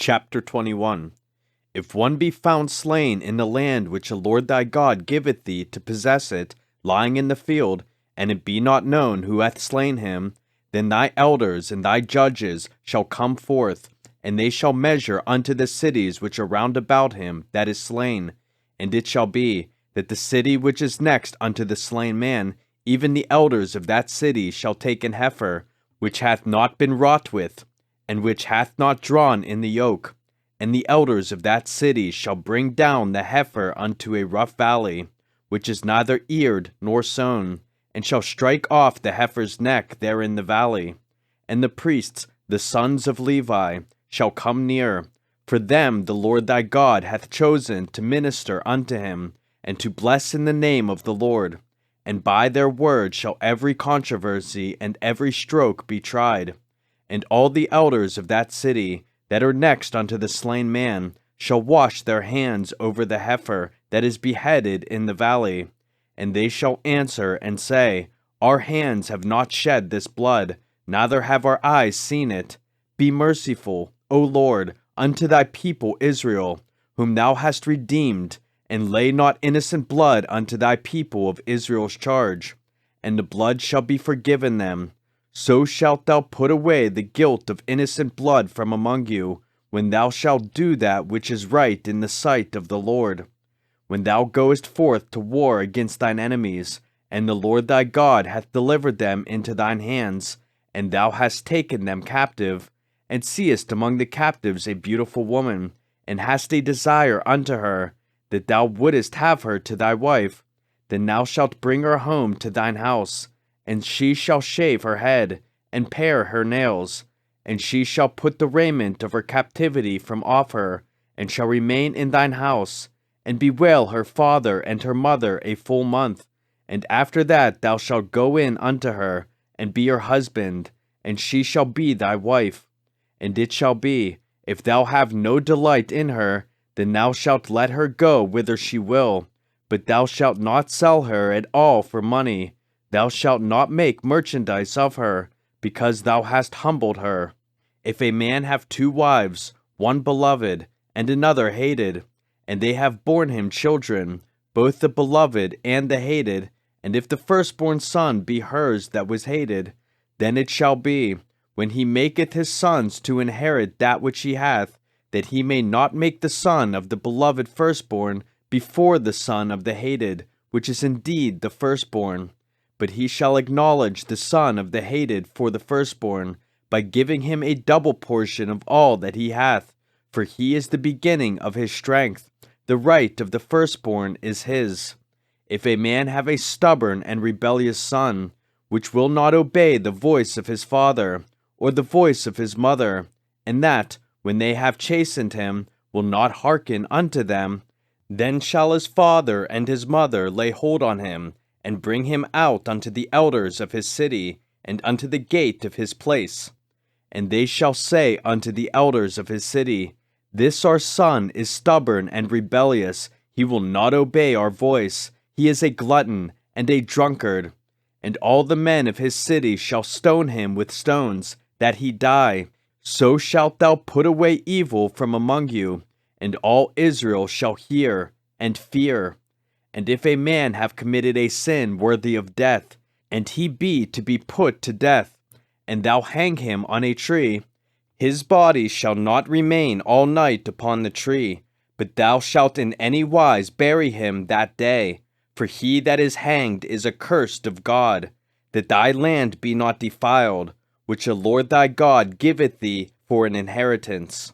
Chapter 21. If one be found slain in the land which the Lord thy God giveth thee to possess it, lying in the field, and it be not known who hath slain him, then thy elders and thy judges shall come forth, and they shall measure unto the cities which are round about him that is slain. And it shall be, that the city which is next unto the slain man, even the elders of that city shall take an heifer, which hath not been wrought with, and which hath not drawn in the yoke. And the elders of that city shall bring down the heifer unto a rough valley, which is neither eared nor sown, and shall strike off the heifer's neck there in the valley. And the priests, the sons of Levi, shall come near, for them the Lord thy God hath chosen to minister unto him, and to bless in the name of the Lord. And by their word shall every controversy and every stroke be tried. And all the elders of that city, that are next unto the slain man, shall wash their hands over the heifer that is beheaded in the valley. And they shall answer and say, Our hands have not shed this blood, neither have our eyes seen it. Be merciful, O Lord, unto thy people Israel, whom thou hast redeemed, and lay not innocent blood unto thy people of Israel's charge. And the blood shall be forgiven them. So shalt thou put away the guilt of innocent blood from among you, when thou shalt do that which is right in the sight of the Lord. When thou goest forth to war against thine enemies, and the Lord thy God hath delivered them into thine hands, and thou hast taken them captive, and seest among the captives a beautiful woman, and hast a desire unto her, that thou wouldest have her to thy wife, then thou shalt bring her home to thine house, and she shall shave her head, and pare her nails, and she shall put the raiment of her captivity from off her, and shall remain in thine house, and bewail her father and her mother a full month. And after that thou shalt go in unto her, and be her husband, and she shall be thy wife. And it shall be, if thou have no delight in her, then thou shalt let her go whither she will, but thou shalt not sell her at all for money. Thou shalt not make merchandise of her, because thou hast humbled her. If a man have two wives, one beloved, and another hated, and they have borne him children, both the beloved and the hated, and if the firstborn son be hers that was hated, then it shall be, when he maketh his sons to inherit that which he hath, that he may not make the son of the beloved firstborn before the son of the hated, which is indeed the firstborn. But he shall acknowledge the son of the hated for the firstborn, by giving him a double portion of all that he hath, for he is the beginning of his strength. The right of the firstborn is his. If a man have a stubborn and rebellious son, which will not obey the voice of his father, or the voice of his mother, and that, when they have chastened him, will not hearken unto them, then shall his father and his mother lay hold on him, and bring him out unto the elders of his city, and unto the gate of his place. And they shall say unto the elders of his city, This our son is stubborn and rebellious, he will not obey our voice, he is a glutton and a drunkard. And all the men of his city shall stone him with stones, that he die. So shalt thou put away evil from among you, and all Israel shall hear and fear. And if a man have committed a sin worthy of death, and he be to be put to death, and thou hang him on a tree, his body shall not remain all night upon the tree, but thou shalt in any wise bury him that day. For he that is hanged is accursed of God, that thy land be not defiled, which the Lord thy God giveth thee for an inheritance.